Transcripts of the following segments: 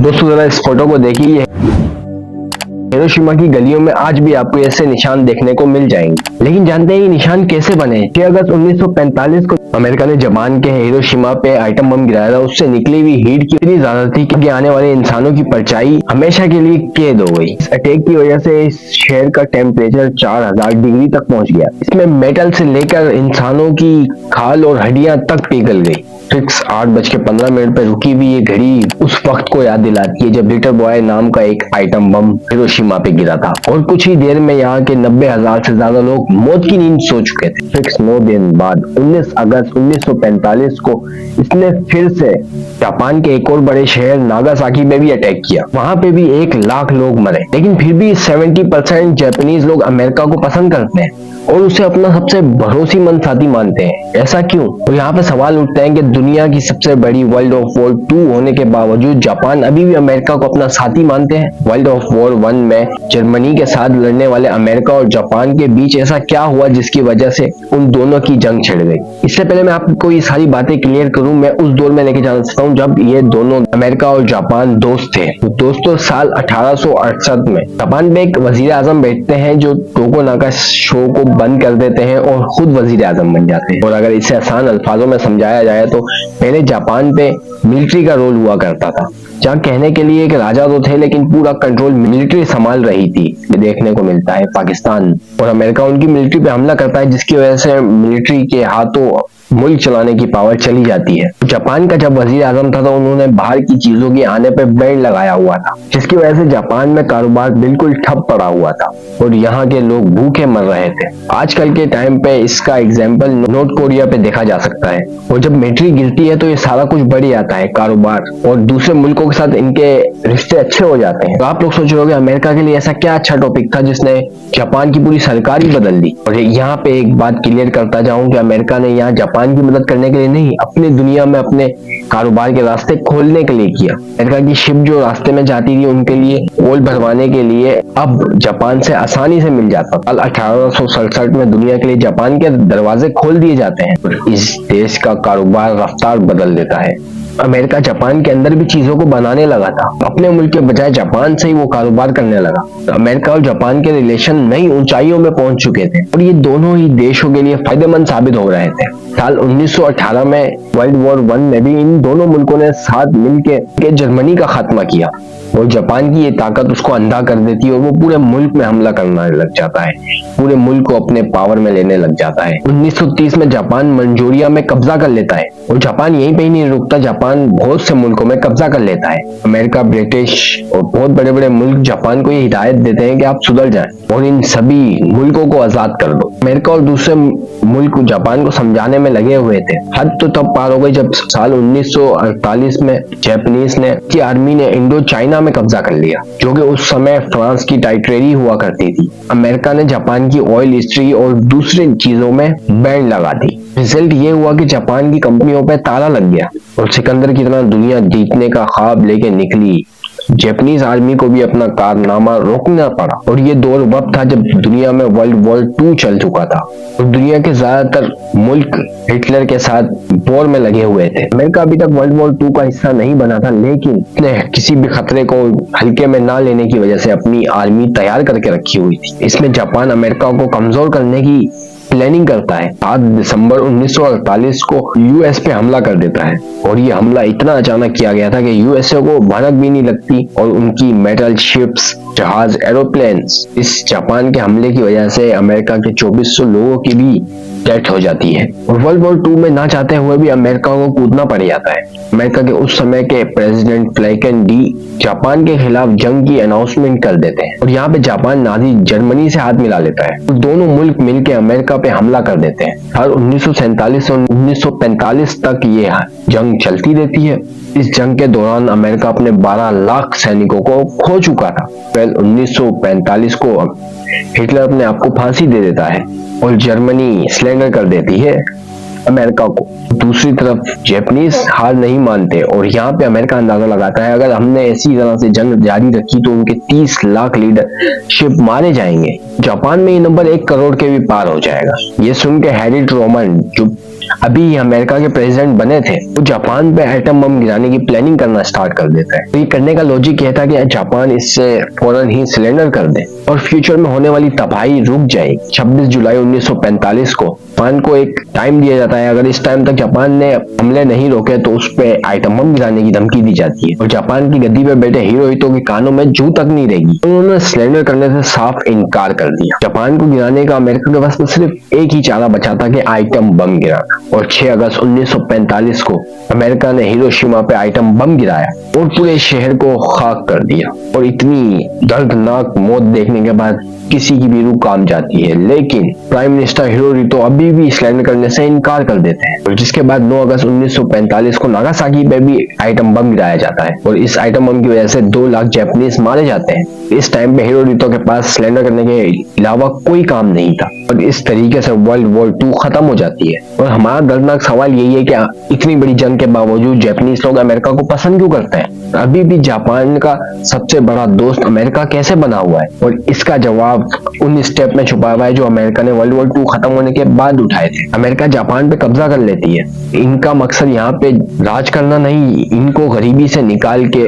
दोस्तों जरा इस फोटो को देखिए। हिरोशिमा की गलियों में आज भी आपको ऐसे निशान देखने को मिल जाएंगे। लेकिन जानते हैं ये निशान कैसे बने? 6 अगस्त 1945 को अमेरिका ने जापान के हिरोशिमा पे आइटम बम गिराया था। उससे निकली हुई हीट की इतनी ज्यादा थी कि आने वाले इंसानों की परछाई हमेशा के लिए कैद हो गई। इस अटैक की वजह से इस शहर का टेम्परेचर 4000 डिग्री तक पहुंच गया। इसमें मेटल से लेकर इंसानों की खाल और हड्डियां तक पिघल गई। फिक्स 8:15 पर रुकी हुई ये घड़ी उस वक्त को याद दिलाती है जब लिटिल बॉय नाम का एक आइटम बम हिरोशिमा पे गिरा था और कुछ ही देर में यहाँ के 90,000 से ज्यादा लोग मौत की नींद सो चुके थे। फिक्स 9 दिन बाद 19 अगस्त 1945 को इसने फिर से जापान के एक और बड़े शहर नागासाकी में भी अटैक किया। वहां पे भी 1 लाख लोग मरे। लेकिन फिर भी 70% जापानीज लोग अमेरिका को पसंद करते हैं और उसे अपना सबसे भरोसेमंद साथी मानते हैं। ऐसा क्यों? तो यहाँ पे सवाल उठते हैं कि दुनिया की सबसे बड़ी वर्ल्ड ऑफ वॉर 2 होने के बावजूद जापान अभी भी अमेरिका को अपना साथी मानते हैं। वर्ल्ड ऑफ वॉर 1 में जर्मनी के साथ लड़ने वाले अमेरिका और जापान के बीच ऐसा क्या हुआ जिसकी वजह से उन दोनों की जंग छिड़ गई? इससे पहले मैं आपको ये सारी बातें क्लियर करूं, मैं उस दौर में लेके जाना चाहता हूँ जब ये दोनों अमेरिका और जापान दोस्त थे। तो दोस्तों साल 1868 में जापान में एक वजीर आजम बैठते हैं जो टोकुनागा शो को बंद कर देते हैं और खुद वजीर आजम बन जाते हैं। और अगर इसे आसान अल्फाजों में समझाया जाए तो पहले जापान पे मिलिट्री का रोल हुआ करता था, जहाँ कहने के लिए एक राजा तो थे लेकिन पूरा कंट्रोल मिलिट्री संभाल रही थी। ये देखने को मिलता है पाकिस्तान और अमेरिका उनकी मिलिट्री पे हमला करता है जिसकी वजह से मिलिट्री के हाथों मुल्क चलाने की पावर चली जाती है। जापान का जब वजीर आजम था तो उन्होंने बाहर की चीजों के आने पे बैन लगाया हुआ था जिसकी वजह से जापान में कारोबार बिल्कुल ठप पड़ा हुआ था और यहाँ के लोग भूखे मर रहे थे। आजकल के टाइम पे इसका एग्जाम्पल नॉर्थ कोरिया पे देखा जा सकता है। और जब मिलिट्री गिरती है तो ये सारा कुछ बढ़ जाता है, कारोबार और दूसरे मुल्कों के साथ इनके रिश्ते अच्छे हो जाते हैं। तो आप लोग सोच रहे होंगे अमेरिका के लिए ऐसा क्या अच्छा टॉपिक था जिसने जापान की पूरी सरकार ही बदल दी। और यहाँ पे एक बात क्लियर करता जाऊं कि अमेरिका ने यहाँ जापान की मदद करने के लिए नहीं, अपनी दुनिया में अपने कारोबार के रास्ते खोलने के लिए किया। अमेरिका की शिप जो रास्ते में जाती थी उनके लिए ओल भरवाने के लिए अब जापान से आसानी से मिल जाता। साल 1867 में दुनिया के लिए जापान के दरवाजे खोल दिए जाते हैं। इस देश का कारोबार रफ्तार बदल देता है। अमेरिका जापान के अंदर भी चीजों को बनाने लगा था, अपने मुल्क के बजाय जापान से ही वो कारोबार करने लगा। तो अमेरिका और जापान के रिलेशन नई ऊंचाइयों में पहुंच चुके थे और ये दोनों ही देशों के लिए फायदेमंद साबित हो रहे थे। साल 1918 में वर्ल्ड वॉर 1 में भी इन दोनों मुल्कों ने साथ मिलकर जर्मनी का खात्मा किया और जापान की ये ताकत उसको अंधा कर देती है और वो पूरे मुल्क में हमला करने लग जाता है, पूरे मुल्क को अपने पावर में लेने लग जाता है। 1930 में जापान मंचूरिया में कब्जा कर लेता है और जापान यहीं पे ही नहीं रुकता, जापान बहुत से मुल्कों में कब्जा कर लेता है। अमेरिका, ब्रिटिश और बहुत बड़े बड़े मुल्क जापान को ये हिदायत देते हैं कि आप सुधर जाएं और इन सभी मुल्कों को आजाद कर दो। अमेरिका और दूसरे मुल्क जापान को समझाने में लगे हुए थे। हद तो तब पार हो गई जब साल 1948 में जापानीज ने की आर्मी ने इंडो चाइना में कब्जा कर लिया, जो कि उस समय फ्रांस की टेरिटरी हुआ करती थी। अमेरिका ने जापान की ऑयल हिस्ट्री और दूसरी चीजों में बैन लगा दी। रिजल्ट ये हुआ कि जापान की कंपनियों पे ताला लग गया और सिकंदर की तरह दुनिया जीतने का ख्वाब लेके निकली। जापानीज आर्मी को भी अपना कारनामा रोकना पड़ा और ये दौर वक्त था जब दुनिया में वर्ल्ड वॉर 2 चल चुका था और दुनिया के ज्यादातर मुल्क हिटलर के साथ वॉर में लगे हुए थे। अमेरिका अभी तक वर्ल्ड वॉर 2 का हिस्सा नहीं बना था, लेकिन इसने किसी भी खतरे को हल्के में ना लेने की वजह से अपनी आर्मी तैयार करके रखी हुई थी। इसमें जापान अमेरिका को कमजोर करने की प्लानिंग करता है। 7 दिसंबर 1948 को यूएस पे हमला कर देता है और ये हमला इतना अचानक किया गया था कि यूएसए को भनक भी नहीं लगती और उनकी मेटल शिप्स, जहाज, एरोप्लेन्स इस जापान के हमले की वजह से अमेरिका के 2400 लोगों की भी डेथ हो जाती है। और वर्ल्ड वॉर 2 में ना चाहते हुए भी अमेरिका को कूदना पड़ जाता है। अमेरिका के उस समय के प्रेसिडेंट फ्रैंकलिन डी जापान के खिलाफ जंग की अनाउंसमेंट कर देते हैं और यहाँ पे जापान नाजी जर्मनी से हाथ मिला लेता है और दोनों मुल्क मिलकर अमेरिका पे हमला कर देते हैं। साल 1947 से 1945 तक ये जंग चलती रहती है। इस जंग के दौरान अमेरिका अपने 12 लाख सैनिकों को खो चुका था। अप्रैल 1945 को हिटलर अपने आप को फांसी दे देता है और जर्मनी सरेंडर कर देती है अमेरिका को। दूसरी तरफ जापानीज हार नहीं मानते और यहाँ पे अमेरिका अंदाजा लगाता है अगर हमने ऐसी तरह से जंग जारी रखी तो उनके 30 लाख लीडरशिप मारे जाएंगे। जापान में ये नंबर 1 करोड़ के भी पार हो जाएगा। ये सुन के हैरी ट्रूमन जो अभी अमेरिका के प्रेसिडेंट बने थे, वो जापान पे एटम बम गिराने की प्लानिंग करना स्टार्ट कर देते हैं। तो ये करने का लॉजिक ये था कि जापान इससे फौरन ही सिलेंडर कर दे और फ्यूचर में होने वाली तबाही रुक जाए। 26 जुलाई 1945 को जापान को एक टाइम दिया जाता है, अगर इस टाइम तक जापान ने हमले नहीं रोके तो उस पे आइटम बम गिराने की धमकी दी जाती है और जापान की गद्दी पे बैठे हिरोहितो के कानों में जू तक नहीं रहेगी। उन्होंने सिलेंडर करने से साफ इनकार कर दिया। जापान को गिराने का अमेरिका के पास में सिर्फ एक ही चारा बचा था कि आइटम बम गिराना और 6 अगस्त 1945 को अमेरिका ने हिरोशिमा पे आइटम बम गिराया और पूरे शहर को खाक कर दिया। और इतनी दर्दनाक मौत देखने के बाद किसी की भी रूह काम जाती है, लेकिन प्राइम मिनिस्टर हिरोहितो अभी भी सिलेंडर करने से इनकार कर देते हैं और जिसके बाद 9 अगस्त 1945 को नागासाकी पे भी आइटम बम गिराया जाता है और इस आइटम बम की वजह से 2 लाख जापानीज मारे जाते हैं। इस टाइम पे हिरोहितो के पास सिलेंडर करने के अलावा कोई काम नहीं था और इस तरीके से वर्ल्ड वॉर 2 खत्म हो जाती है। और हमारा दर्दनाक सवाल यही है कि इतनी बड़ी जंग के बावजूद जापानीज लोग अमेरिका को पसंद क्यों करते हैं? अभी भी जापान का सबसे बड़ा दोस्त अमेरिका कैसे बना हुआ है? और इसका जवाब उन स्टेप में छुपा हुआ है जो अमेरिका ने वर्ल्ड वॉर 2 खत्म होने के बाद उठाए थे। अमेरिका जापान पे कब्जा कर लेती है। इनका मकसद यहाँ पे राज करना नहीं, इनको गरीबी से निकाल के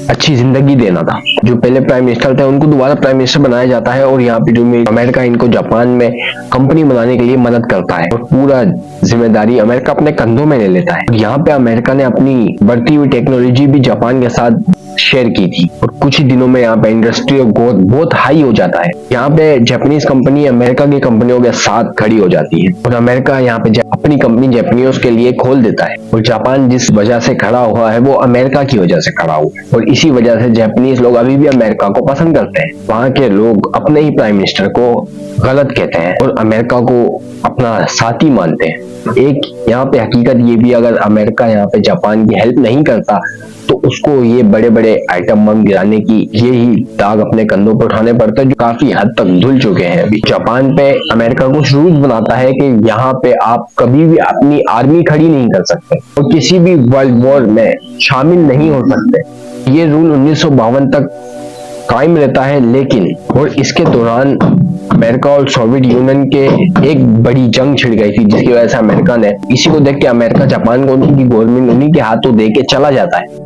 अच्छी जिंदगी देना था। जो पहले प्राइम मिनिस्टर थे उनको दोबारा प्राइम मिनिस्टर बनाया जाता है और यहाँ पे जो अमेरिका इनको जापान में कंपनी बनाने के लिए मदद करता है और पूरा जिम्मेदारी अमेरिका अपने कंधों में ले लेता है। यहाँ पे अमेरिका ने अपनी बढ़ती हुई टेक्नोलॉजी भी जापान के साथ शेयर की थी और कुछ ही दिनों में यहाँ पे इंडस्ट्रियल ग्रोथ बहुत हाई हो जाता है। यहाँ पे जापानीज कंपनी अमेरिका की कंपनियों के साथ खड़ी हो जाती है और अमेरिका यहाँ पे अपनी कंपनी जापानियों के लिए खोल देता है और जापान जिस वजह से खड़ा हुआ है वो अमेरिका की वजह से खड़ा हुआ है और इसी वजह से जापानीज लोग अभी भी अमेरिका को पसंद करते हैं। वहाँ के लोग अपने ही प्राइम मिनिस्टर को गलत कहते हैं और अमेरिका को अपना साथी मानते हैं। एक यहाँ पे हकीकत ये भी, अगर अमेरिका यहाँ पे जापान की हेल्प नहीं करता तो उसको ये बड़े बड़े आइटम बम गिराने की यही दाग अपने कंधों पर उठाने पड़ते हैं जो काफी हद तक धुल चुके हैं। अभी जापान पे अमेरिका कुछ रूल्स बनाता है कि यहाँ पे आप कभी भी अपनी आर्मी खड़ी नहीं कर सकते और किसी भी वर्ल्ड वॉर में शामिल नहीं हो सकते। ये रूल 1952 तक कायम रहता है, लेकिन और इसके दौरान अमेरिका और सोवियत यूनियन के एक बड़ी जंग छिड़ गई थी जिसकी वजह से अमेरिका ने इसी को देख के अमेरिका जापान को उनकी गवर्नमेंट उन्हीं के हाथों दे के चला जाता है।